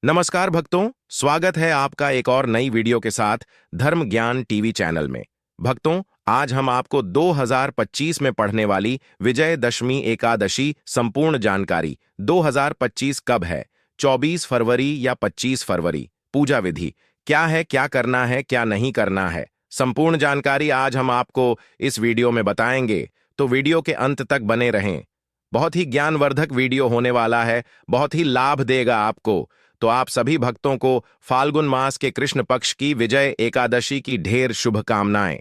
नमस्कार भक्तों, स्वागत है आपका एक और नई वीडियो के साथ धर्म ज्ञान टीवी चैनल में। भक्तों, आज हम आपको 2025 में पढ़ने वाली विजयदशमी एकादशी संपूर्ण जानकारी 2025 कब है, 24 फरवरी या 25 फरवरी, पूजा विधि क्या है, क्या करना है, क्या नहीं करना है, संपूर्ण जानकारी आज हम आपको इस वीडियो में बताएंगे। तो वीडियो के अंत तक बने रहें। बहुत ही ज्ञानवर्धक वीडियो होने वाला है, बहुत ही लाभ देगा आपको। तो आप सभी भक्तों को फाल्गुन मास के कृष्ण पक्ष की विजय एकादशी की ढेर शुभकामनाएं।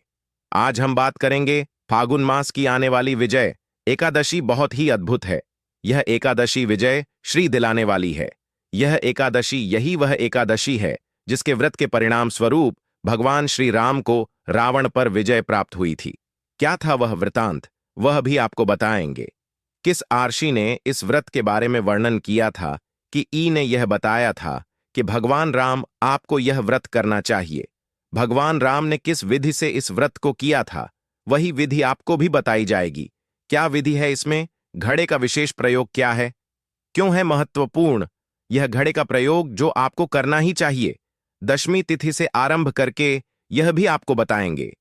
आज हम बात करेंगे फाल्गुन मास की आने वाली विजय एकादशी। बहुत ही अद्भुत है। यह एकादशी विजय श्री दिलाने वाली है। यह एकादशी यही वह एकादशी है जिसके व्रत के परिणाम स्वरूप भगवान श्री राम को रावण पर विजय प्राप्त हुई थी। क्या था वह वृतांत, वह भी आपको बताएंगे। किस आर्षि ने इस व्रत के बारे में वर्णन किया था कि ई ने यह बताया था कि भगवान राम आपको यह व्रत करना चाहिए। भगवान राम ने किस विधि से इस व्रत को किया था, वही विधि आपको भी बताई जाएगी। क्या विधि है इसमें, घड़े का विशेष प्रयोग क्या है, क्यों है महत्वपूर्ण यह घड़े का प्रयोग जो आपको करना ही चाहिए। दशमी तिथि से आरंभ करके यह भी आपको बताएंगे।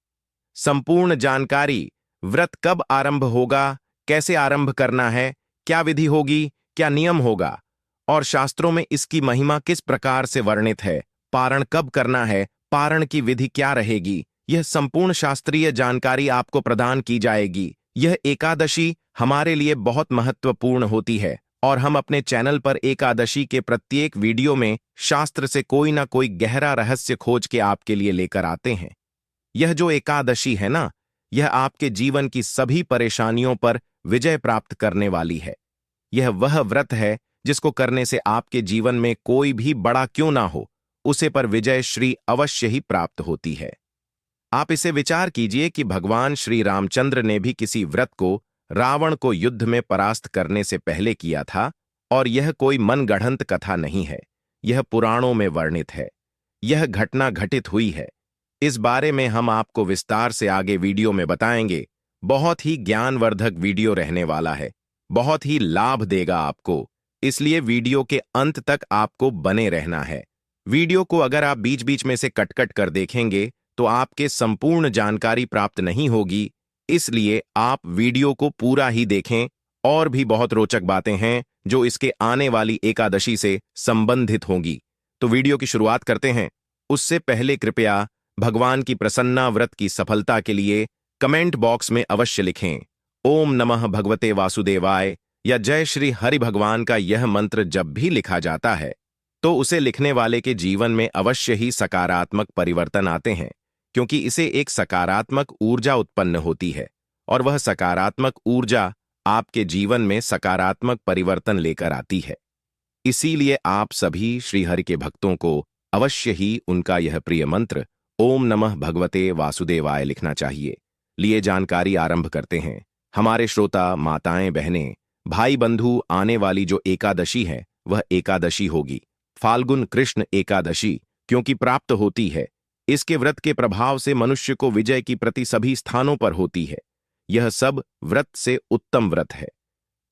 संपूर्ण जानकारी, व्रत कब आरंभ होगा, कैसे आरंभ करना है, क्या विधि होगी, क्या नियम होगा, और शास्त्रों में इसकी महिमा किस प्रकार से वर्णित है, पारण कब करना है, पारण की विधि क्या रहेगी, यह संपूर्ण शास्त्रीय जानकारी आपको प्रदान की जाएगी। यह एकादशी हमारे लिए बहुत महत्वपूर्ण होती है और हम अपने चैनल पर एकादशी के प्रत्येक वीडियो में शास्त्र से कोई ना कोई गहरा रहस्य खोज के आपके लिए लेकर आते हैं। यह जो एकादशी है ना, यह आपके जीवन की सभी परेशानियों पर विजय प्राप्त करने वाली है। यह वह व्रत है जिसको करने से आपके जीवन में कोई भी बड़ा क्यों ना हो, उसे पर विजय श्री अवश्य ही प्राप्त होती है। आप इसे विचार कीजिए कि भगवान श्री रामचंद्र ने भी किसी व्रत को रावण को युद्ध में परास्त करने से पहले किया था, और यह कोई मनगढ़ंत कथा नहीं है, यह पुराणों में वर्णित है। यह घटना घटित हुई है। इस बारे में हम आपको विस्तार से आगे वीडियो में बताएंगे। बहुत ही ज्ञानवर्धक वीडियो रहने वाला है, बहुत ही लाभ देगा आपको, इसलिए वीडियो के अंत तक आपको बने रहना है। वीडियो को अगर आप बीच बीच में से कट कट कर देखेंगे तो आपके संपूर्ण जानकारी प्राप्त नहीं होगी, इसलिए आप वीडियो को पूरा ही देखें। और भी बहुत रोचक बातें हैं जो इसके आने वाली एकादशी से संबंधित होंगी। तो वीडियो की शुरुआत करते हैं। उससे पहले कृपया भगवान की प्रसन्ना व्रत की सफलता के लिए कमेंट बॉक्स में अवश्य लिखें ओम नमः भगवते वासुदेवाय या जय श्री हरि भगवान का यह मंत्र जब भी लिखा जाता है तो उसे लिखने वाले के जीवन में अवश्य ही सकारात्मक परिवर्तन आते हैं, क्योंकि इसे एक सकारात्मक ऊर्जा उत्पन्न होती है और वह सकारात्मक ऊर्जा आपके जीवन में सकारात्मक परिवर्तन लेकर आती है। इसीलिए आप सभी श्रीहरि के भक्तों को अवश्य ही उनका यह प्रिय मंत्र ओम नमः भगवते वासुदेवाय लिखना चाहिए। लिए जानकारी आरंभ करते हैं। हमारे श्रोता, माताएं, बहनें, भाई बंधु, आने वाली जो एकादशी है वह एकादशी होगी फाल्गुन कृष्ण एकादशी, क्योंकि प्राप्त होती है। इसके व्रत के प्रभाव से मनुष्य को विजय की प्रति सभी स्थानों पर होती है। यह सब व्रत से उत्तम व्रत है।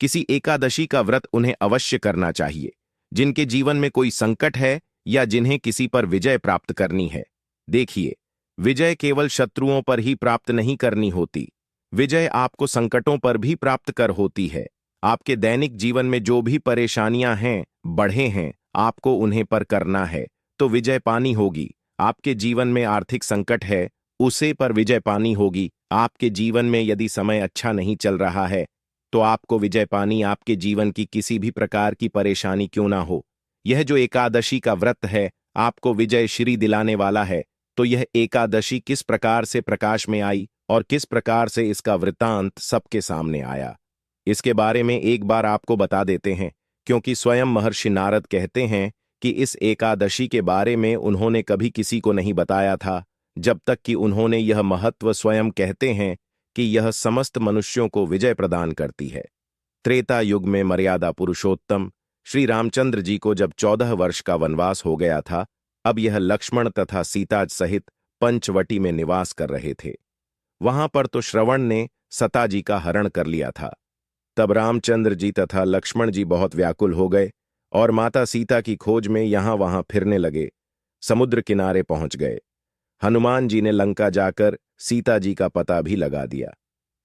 किसी एकादशी का व्रत उन्हें अवश्य करना चाहिए जिनके जीवन में कोई संकट है या जिन्हें किसी पर विजय प्राप्त करनी है। देखिए, विजय केवल शत्रुओं पर ही प्राप्त नहीं करनी होती, विजय आपको संकटों पर भी प्राप्त कर होती है। आपके दैनिक जीवन में जो भी परेशानियां हैं, बढ़े हैं, आपको उन्हें पर करना है तो विजय पानी होगी। आपके जीवन में आर्थिक संकट है, उसे पर विजय पानी होगी। आपके जीवन में यदि समय अच्छा नहीं चल रहा है तो आपको विजय पानी, आपके जीवन की किसी भी प्रकार की परेशानी क्यों ना हो। यह जो एकादशी का व्रत है आपको विजय श्री दिलाने वाला है। तो यह एकादशी किस प्रकार से प्रकाश में आई और किस प्रकार से इसका वृत्तांत सबके सामने आया, इसके बारे में एक बार आपको बता देते हैं, क्योंकि स्वयं महर्षि नारद कहते हैं कि इस एकादशी के बारे में उन्होंने कभी किसी को नहीं बताया था, जब तक कि उन्होंने यह महत्व स्वयं कहते हैं कि यह समस्त मनुष्यों को विजय प्रदान करती है। त्रेता युग में मर्यादा पुरुषोत्तम श्री रामचंद्र जी को जब 14 वर्ष का वनवास हो गया था, अब यह लक्ष्मण तथा सीता सहित पंचवटी में निवास कर रहे थे। वहां पर तो श्रवण ने सता जी का हरण कर लिया था। तब रामचंद्र जी तथा लक्ष्मण जी बहुत व्याकुल हो गए और माता सीता की खोज में यहां वहां फिरने लगे। समुद्र किनारे पहुंच गए। हनुमान जी ने लंका जाकर सीता जी का पता भी लगा दिया।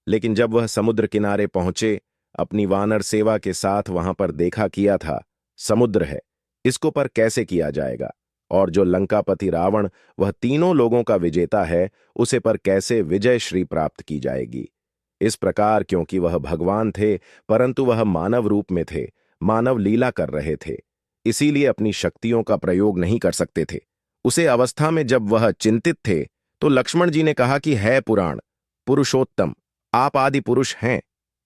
लेकिन जब वह समुद्र किनारे पहुंचे, अपनी वानर सेवा के साथ वहां पर देखा किया था, समुद्र है, इसको पर कैसे किया जाएगा, और जो लंकापति रावण वह तीनों लोगों का विजेता है, उसे पर कैसे विजय श्री प्राप्त की जाएगी। इस प्रकार क्योंकि वह भगवान थे, परंतु वह मानव रूप में थे, मानव लीला कर रहे थे, इसीलिए अपनी शक्तियों का प्रयोग नहीं कर सकते थे। उसे अवस्था में जब वह चिंतित थे, तो लक्ष्मण जी ने कहा कि है पुराण पुरुषोत्तम, आप आदि पुरुष हैं,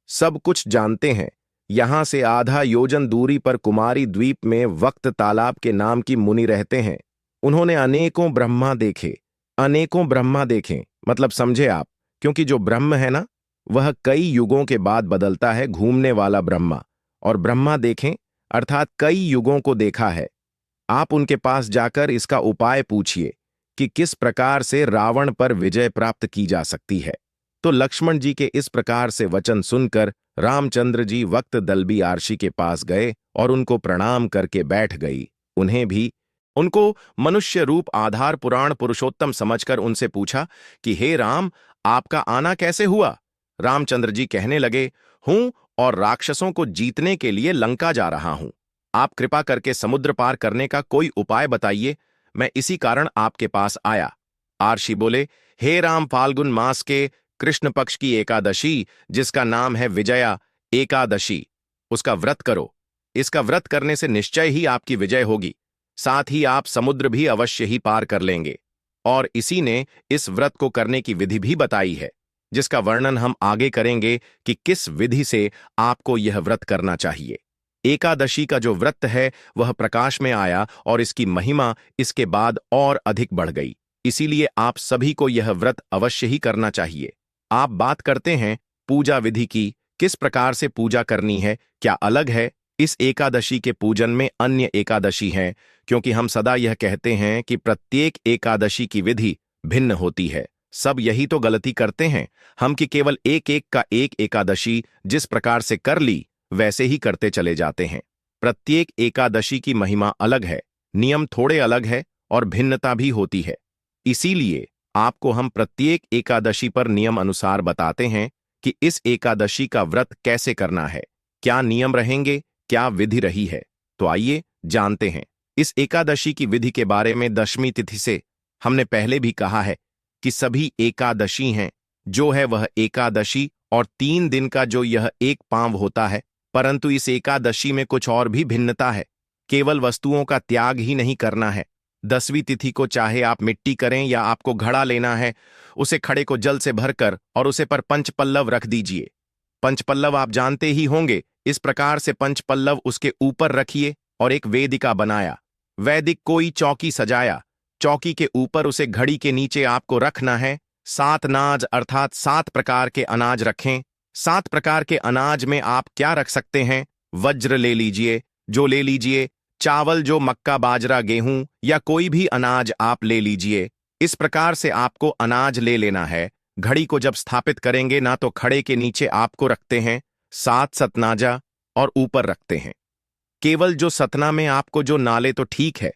सब कुछ जानते हैं। यहां से आधा योजन दूरी पर कुमारी द्वीप में वक्त तालाब के नाम की मुनि रहते हैं। उन्होंने अनेकों ब्रह्मा देखे। अनेकों ब्रह्मा देखें मतलब समझे आप, क्योंकि जो ब्रह्म है ना, वह कई युगों के बाद बदलता है, घूमने वाला ब्रह्मा। और ब्रह्मा देखें अर्थात कई युगों को देखा है। आप उनके पास जाकर इसका उपाय पूछिए कि किस प्रकार से रावण पर विजय प्राप्त की जा सकती है। तो लक्ष्मण जी के इस प्रकार से वचन सुनकर रामचंद्र जी वक्त दल्बी आरशी के पास गए और उनको प्रणाम करके बैठ गई। उन्हें भी उनको मनुष्य रूप आधार पुराण पुरुषोत्तम समझकर उनसे पूछा कि हे राम, आपका आना कैसे हुआ। रामचंद्र जी कहने लगे, हूं और राक्षसों को जीतने के लिए लंका जा रहा हूं। आप कृपा करके समुद्र पार करने का कोई उपाय बताइए, मैं इसी कारण आपके पास आया। आरशी बोले, हे राम, फाल्गुन मास के कृष्ण पक्ष की एकादशी, जिसका नाम है विजया एकादशी, उसका व्रत करो। इसका व्रत करने से निश्चय ही आपकी विजय होगी, साथ ही आप समुद्र भी अवश्य ही पार कर लेंगे। और इसी ने इस व्रत को करने की विधि भी बताई है, जिसका वर्णन हम आगे करेंगे कि किस विधि से आपको यह व्रत करना चाहिए। एकादशी का जो व्रत है वह प्रकाश में आया और इसकी महिमा इसके बाद और अधिक बढ़ गई, इसीलिए आप सभी को यह व्रत अवश्य ही करना चाहिए। आप बात करते हैं पूजा विधि की, किस प्रकार से पूजा करनी है, क्या अलग है इस एकादशी के पूजन में अन्य एकादशी हैं, क्योंकि हम सदा यह कहते हैं कि प्रत्येक एकादशी की विधि भिन्न होती है। सब यही तो गलती करते हैं हम कि केवल एक एक का एक एकादशी जिस प्रकार से कर ली वैसे ही करते चले जाते हैं। प्रत्येक एकादशी की महिमा अलग है, नियम थोड़े अलग है और भिन्नता भी होती है। इसीलिए आपको हम प्रत्येक एकादशी पर नियम अनुसार बताते हैं कि इस एकादशी का व्रत कैसे करना है, क्या नियम रहेंगे, क्या विधि रही है। तो आइए जानते हैं इस एकादशी की विधि के बारे में। दशमी तिथि से हमने पहले भी कहा है कि सभी एकादशी हैं, जो है वह एकादशी और 3 दिन का जो यह एक पांव होता है, परंतु इस एकादशी में कुछ और भी भिन्नता है। केवल वस्तुओं का त्याग ही नहीं करना है। 10वीं तिथि को चाहे आप मिट्टी करें या आपको घड़ा लेना है, उसे खड़े को जल से भरकर और उसे पर पंचपल्लव रख दीजिए। पंचपल्लव आप जानते ही होंगे, इस प्रकार से पंचपल्लव उसके ऊपर रखिए और एक वेदिका बनाया। वैदिक कोई चौकी सजाया, चौकी के ऊपर उसे घड़ी के नीचे आपको रखना है। 7 नाज अर्थात 7 प्रकार के अनाज रखें। 7 प्रकार के अनाज में आप क्या रख सकते हैं, वज्र ले लीजिए, जो ले लीजिए, चावल जो मक्का बाजरा गेहूं या कोई भी अनाज आप ले लीजिए। इस प्रकार से आपको अनाज ले लेना है। घड़ी को जब स्थापित करेंगे ना तो खड़े के नीचे आपको रखते हैं 7 सतनाजा और ऊपर रखते हैं। केवल जो सतना में आपको जो नाले तो ठीक है,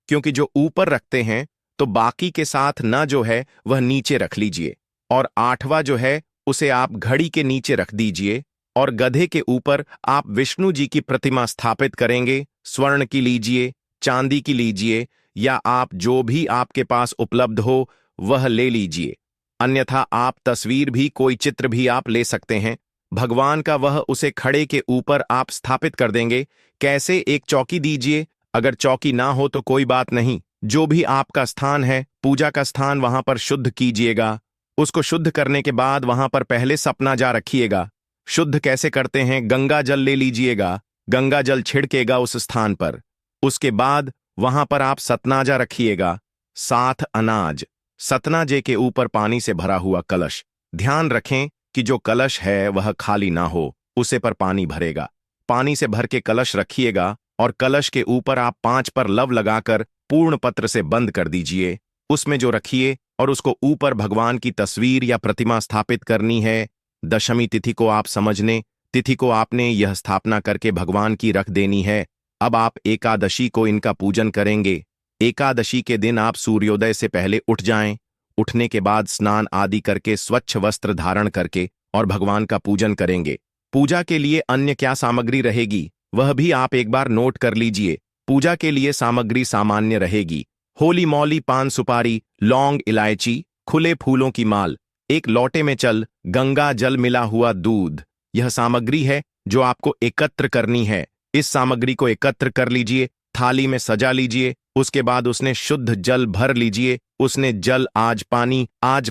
क्योंकि जो ऊपर रखते हैं तो बाकी के साथ न जो है वह नीचे रख लीजिए। और 8वां जो है उसे आप घड़ी के नीचे रख दीजिए। और गधे के ऊपर आप विष्णु जी की प्रतिमा स्थापित करेंगे। स्वर्ण की लीजिए, चांदी की लीजिए, या आप जो भी आपके पास उपलब्ध हो वह ले लीजिए। अन्यथा आप तस्वीर भी, कोई चित्र भी आप ले सकते हैं भगवान का, वह उसे खड़े के ऊपर आप स्थापित कर देंगे। कैसे, एक चौकी दीजिए, अगर चौकी ना हो तो कोई बात नहीं, जो भी आपका स्थान है पूजा का स्थान वहां पर शुद्ध कीजिएगा। उसको शुद्ध करने के बाद वहां पर पहले सपना जा रखिएगा। शुद्ध कैसे करते हैं, गंगा जल ले लीजिएगा, गंगा जल छिड़केगा उस स्थान पर। उसके बाद वहां पर आप सतनाजा रखिएगा, 7 अनाज, सतनाजे के ऊपर पानी से भरा हुआ कलश। ध्यान रखें कि जो कलश है वह खाली ना हो, उसे पर पानी भरेगा। पानी से भर के कलश रखिएगा और कलश के ऊपर आप 5 पर लव लगाकर पूर्ण पत्र से बंद कर दीजिए। उसमें जो रखिए और उसको ऊपर भगवान की तस्वीर या प्रतिमा स्थापित करनी है। दशमी तिथि को आप समझने, तिथि को आपने यह स्थापना करके भगवान की रख देनी है। अब आप एकादशी को इनका पूजन करेंगे। एकादशी के दिन आप सूर्योदय से पहले उठ जाएं। उठने के बाद स्नान आदि करके स्वच्छ वस्त्र धारण करके और भगवान का पूजन करेंगे। पूजा के लिए अन्य क्या सामग्री रहेगी वह भी आप एक बार नोट कर लीजिए। पूजा के लिए सामग्री सामान्य रहेगी। होली मौली, पान सुपारी, लौंग, इलायची, खुले फूलों की माल, एक लोटे में चल, गंगा जल मिला हुआ दूध, यह सामग्री है जो आपको एकत्र करनी है। इस सामग्री को एकत्र कर लीजिए, थाली में सजा लीजिए। उसके बाद उसने शुद्ध जल भर लीजिए। उसने जल आज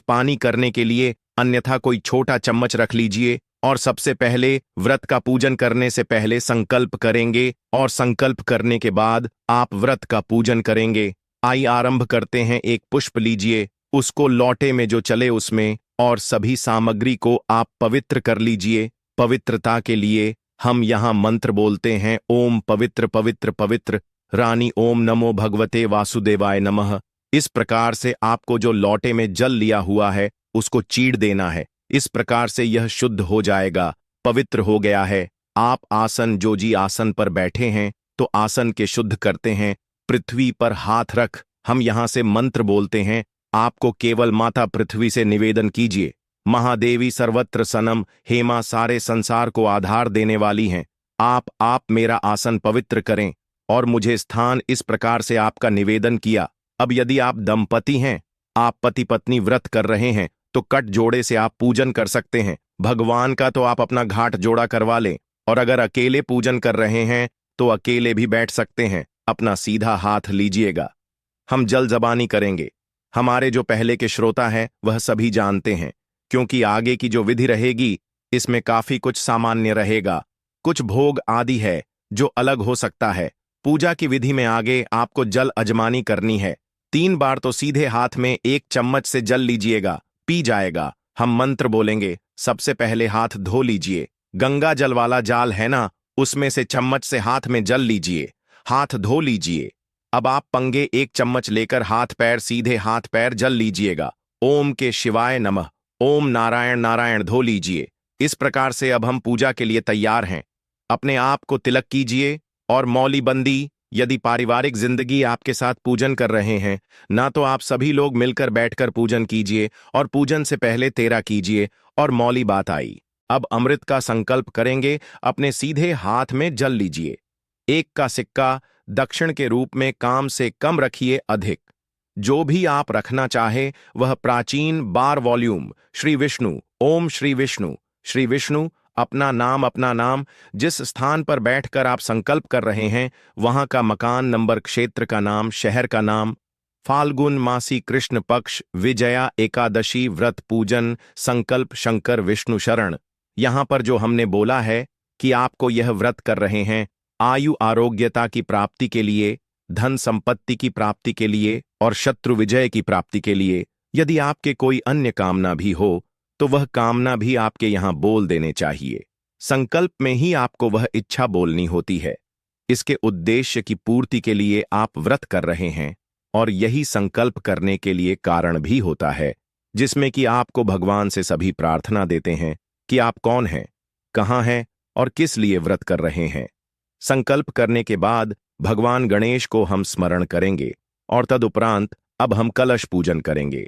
पानी करने के लिए अन्यथा कोई छोटा चम्मच रख लीजिए। और सबसे पहले व्रत का पूजन करने से पहले संकल्प करेंगे और संकल्प करने के बाद आप व्रत का पूजन करेंगे। आइए आरंभ करते हैं। एक पुष्प लीजिए, उसको लोटे में जो चले उसमें, और सभी सामग्री को आप पवित्र कर लीजिए। पवित्रता के लिए हम यहाँ मंत्र बोलते हैं, ओम पवित्र पवित्र पवित्र रानी ओम नमो भगवते वासुदेवाय नमः। इस प्रकार से आपको जो लोटे में जल लिया हुआ है उसको चीड़ देना है। इस प्रकार से यह शुद्ध हो जाएगा, पवित्र हो गया है। आप आसन जो जी आसन पर बैठे हैं तो आसन के शुद्ध करते हैं। पृथ्वी पर हाथ रख हम यहाँ से मंत्र बोलते हैं। आपको केवल माता पृथ्वी से निवेदन कीजिए, महादेवी सर्वत्र सनम, हेमा सारे संसार को आधार देने वाली हैं। आप मेरा आसन पवित्र करें। और मुझे स्थान इस प्रकार से आपका निवेदन किया। अब यदि आप दंपति हैं, आप पति पत्नी व्रत कर रहे हैं तो कट जोड़े से आप पूजन कर सकते हैं। भगवान का तो आप अपना घाट जोड़ा करवा लें। और अगर अकेले पूजन कर रहे हैं तो अकेले भी बैठ सकते हैं। अपना सीधा हाथ लीजिएगा। हम जल जबानी करेंगे। हमारे जो पहले के श्रोता हैं वह सभी जानते हैं, क्योंकि आगे की जो विधि रहेगी इसमें काफी कुछ सामान्य रहेगा। कुछ भोग आदि है जो अलग हो सकता है। पूजा की विधि में आगे आपको जल अजमानी करनी है। 3 बार तो सीधे हाथ में 1 चम्मच से जल लीजिएगा, पी जाएगा। हम मंत्र बोलेंगे। सबसे पहले हाथ धो लीजिए। गंगा जल वाला जाल है ना, उसमें से चम्मच से हाथ में जल लीजिए, हाथ धो लीजिए। अब आप पंगे 1 चम्मच लेकर हाथ पैर सीधे हाथ पैर जल लीजिएगा। ओम के शिवाय नमः, ओम नारायण नारायण धो लीजिए। इस प्रकार से अब हम पूजा के लिए तैयार हैं। अपने आप को तिलक कीजिए और मौली बंदी। यदि पारिवारिक जिंदगी आपके साथ पूजन कर रहे हैं ना तो आप सभी लोग मिलकर बैठकर पूजन कीजिए और पूजन से पहले तेरा कीजिए। और मौली बात आई, अब अमृत का संकल्प करेंगे। अपने सीधे हाथ में जल लीजिए। 1 का सिक्का दक्षिण के रूप में कम से कम रखिए, अधिक जो भी आप रखना चाहे वह प्राचीन 12 वॉल्यूम श्री विष्णु, ओम श्री विष्णु, श्री विष्णु। अपना नाम जिस स्थान पर बैठकर आप संकल्प कर रहे हैं वहां का मकान नंबर, क्षेत्र का नाम, शहर का नाम, फाल्गुन मासी कृष्ण पक्ष, विजया एकादशी व्रत पूजन संकल्प शंकर विष्णु शरण। यहां पर जो हमने बोला है कि आपको यह व्रत कर रहे हैं आयु आरोग्यता की प्राप्ति के लिए, धन संपत्ति की प्राप्ति के लिए और शत्रु विजय की प्राप्ति के लिए। यदि आपके कोई अन्य कामना भी हो तो वह कामना भी आपके यहां बोल देने चाहिए। संकल्प में ही आपको वह इच्छा बोलनी होती है। इसके उद्देश्य की पूर्ति के लिए आप व्रत कर रहे हैं और यही संकल्प करने के लिए कारण भी होता है, जिसमें कि आपको भगवान से सभी प्रार्थना देते हैं कि आप कौन हैं, कहां हैं और किस लिए व्रत कर रहे हैं। संकल्प करने के बाद भगवान गणेश को हम स्मरण करेंगे और तदुपरांत अब हम कलश पूजन करेंगे।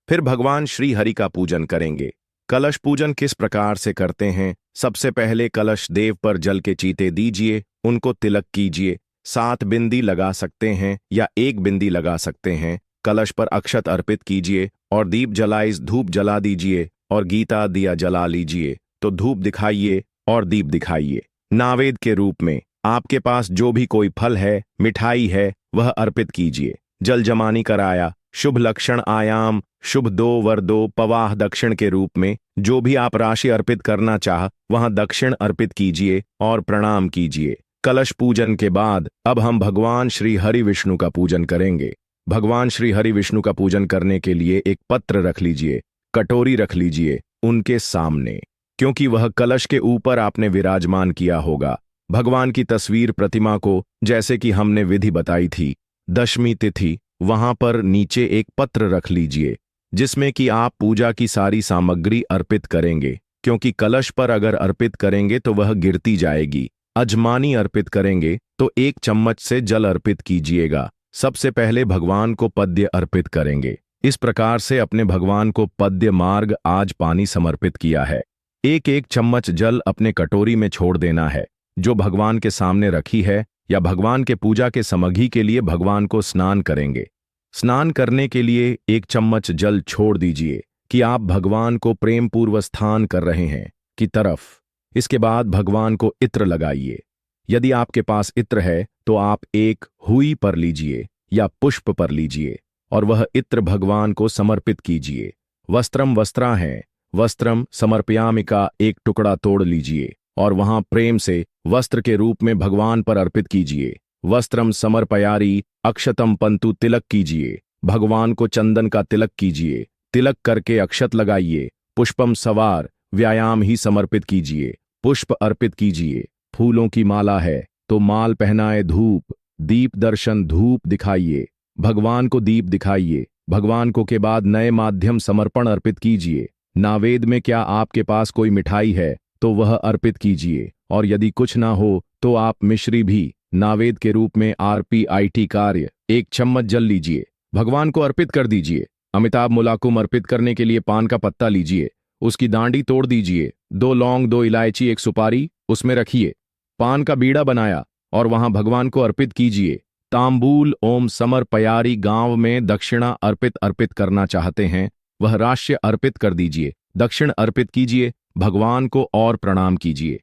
फिर भगवान श्री हरि का पूजन करेंगे। कलश पूजन किस प्रकार से करते हैं? सबसे पहले कलश देव पर जल के चीते दीजिए, उनको तिलक कीजिए। 7 बिंदी लगा सकते हैं या 1 बिंदी लगा सकते हैं। कलश पर अक्षत अर्पित कीजिए और दीप जलाइए, धूप जला दीजिए और गीता दिया जला लीजिए। तो धूप दिखाइए और दीप दिखाइए। नावेद के रूप में आपके पास जो भी कोई फल है, मिठाई है, वह अर्पित कीजिए। जल जमानी कराया, शुभ लक्षण आयाम, शुभ 2 वर 2 पवाह दक्षिण के रूप में जो भी आप राशि अर्पित करना चाह वहां दक्षिण अर्पित कीजिए और प्रणाम कीजिए। कलश पूजन के बाद अब हम भगवान श्री हरि विष्णु का पूजन करेंगे। भगवान श्री हरि विष्णु का पूजन करने के लिए एक पत्र रख लीजिए, कटोरी रख लीजिए उनके सामने, क्योंकि वह कलश के ऊपर आपने विराजमान किया होगा। भगवान की तस्वीर प्रतिमा को, जैसे कि हमने विधि बताई थी, दशमी तिथि वहां पर नीचे एक पत्र रख लीजिए जिसमें कि आप पूजा की सारी सामग्री अर्पित करेंगे, क्योंकि कलश पर अगर अर्पित करेंगे तो वह गिरती जाएगी। अजमानी अर्पित करेंगे तो 1 चम्मच से जल अर्पित कीजिएगा। सबसे पहले भगवान को पद्य अर्पित करेंगे। इस प्रकार से अपने भगवान को पद्य मार्ग आज पानी समर्पित किया है। 1-1 चम्मच जल अपने कटोरी में छोड़ देना है, जो भगवान के सामने रखी है, या भगवान के पूजा के समग्री के लिए भगवान को स्नान करेंगे। स्नान करने के लिए 1 चम्मच जल छोड़ दीजिए कि आप भगवान को प्रेम पूर्व स्नान कर रहे हैं की तरफ। इसके बाद भगवान को इत्र लगाइए। यदि आपके पास इत्र है तो आप एक हुई पर लीजिए या पुष्प पर लीजिए और वह इत्र भगवान को समर्पित कीजिए। वस्त्रम वस्त्रा है, वस्त्रम समर्पयामि का एक टुकड़ा तोड़ लीजिए और वहां प्रेम से वस्त्र के रूप में भगवान पर अर्पित कीजिए। वस्त्रम समर्पयारी अक्षतम पंतु तिलक कीजिए। भगवान को चंदन का तिलक कीजिए। तिलक करके अक्षत लगाइए। पुष्पम सवार व्यायाम ही समर्पित कीजिए। पुष्प अर्पित कीजिए। फूलों की माला है तो माल पहनाए। धूप दीप दर्शन धूप दिखाइए। भगवान को दीप दिखाइए। भगवान को के बाद नए माध्यम समर्पण अर्पित कीजिए। नावेद में क्या आपके पास कोई मिठाई है तो वह अर्पित कीजिए, और यदि कुछ ना हो तो आप मिश्री भी नावेद के रूप में RPIT कार्य 1 चम्मच जल लीजिए, भगवान को अर्पित कर दीजिए। अमिताभ मुलाकुम अर्पित करने के लिए पान का पत्ता लीजिए, उसकी डांडी तोड़ दीजिए, 2 लौंग 2 इलायची 1 सुपारी उसमें रखिए। पान का बीड़ा बनाया और वहां भगवान को अर्पित कीजिए। तांबूल ओम समर्पयारी गांव में दक्षिणा अर्पित करना चाहते हैं वह राशि अर्पित कर दीजिए। दक्षिण अर्पित कीजिए, भगवान को और प्रणाम कीजिए।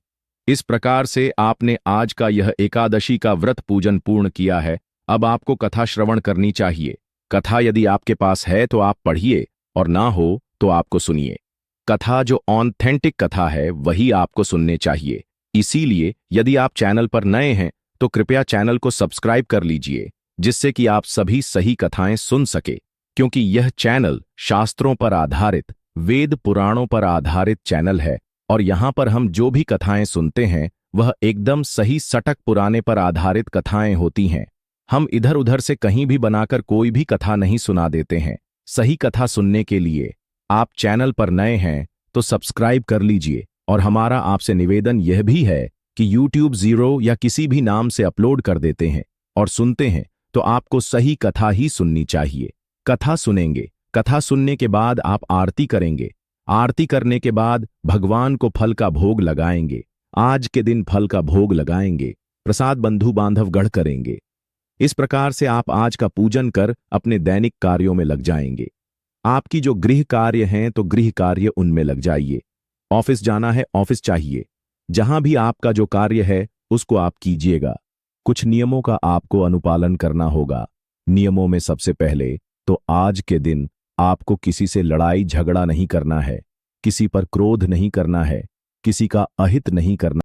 इस प्रकार से आपने आज का यह एकादशी का व्रत पूजन पूर्ण किया है। अब आपको कथा श्रवण करनी चाहिए। कथा यदि आपके पास है तो आप पढ़िए और ना हो तो आपको सुनिए। कथा जो ऑथेंटिक कथा है वही आपको सुनने चाहिए। इसीलिए यदि आप चैनल पर नए हैं तो कृपया चैनल को सब्सक्राइब कर लीजिए, जिससे कि आप सभी सही कथाएं सुन सके, क्योंकि यह चैनल शास्त्रों पर आधारित, वेद पुराणों पर आधारित चैनल है और यहाँ पर हम जो भी कथाएं सुनते हैं वह एकदम सही सटक पुराने पर आधारित कथाएं होती हैं। हम इधर उधर से कहीं भी बनाकर कोई भी कथा नहीं सुना देते हैं। सही कथा सुनने के लिए आप चैनल पर नए हैं तो सब्सक्राइब कर लीजिए, और हमारा आपसे निवेदन यह भी है कि YouTube 0 या किसी भी नाम से अपलोड कर देते हैं और सुनते हैं तो आपको सही कथा ही सुननी चाहिए। कथा सुनेंगे, कथा सुनने के बाद आप आरती करेंगे, आरती करने के बाद भगवान को फल का भोग लगाएंगे। आज के दिन फल का भोग लगाएंगे, प्रसाद बंधु बांधव गढ़ करेंगे। इस प्रकार से आप आज का पूजन कर अपने दैनिक कार्यों में लग जाएंगे। आपकी जो गृह कार्य हैं तो गृह कार्य उनमें लग जाइए। ऑफिस जाना है ऑफिस चाहिए। जहां भी आपका जो कार्य है उसको आप कीजिएगा। कुछ नियमों का आपको अनुपालन करना होगा। नियमों में सबसे पहले तो आज के दिन आपको किसी से लड़ाई झगड़ा नहीं करना है, किसी पर क्रोध नहीं करना है, किसी का अहित नहीं करना।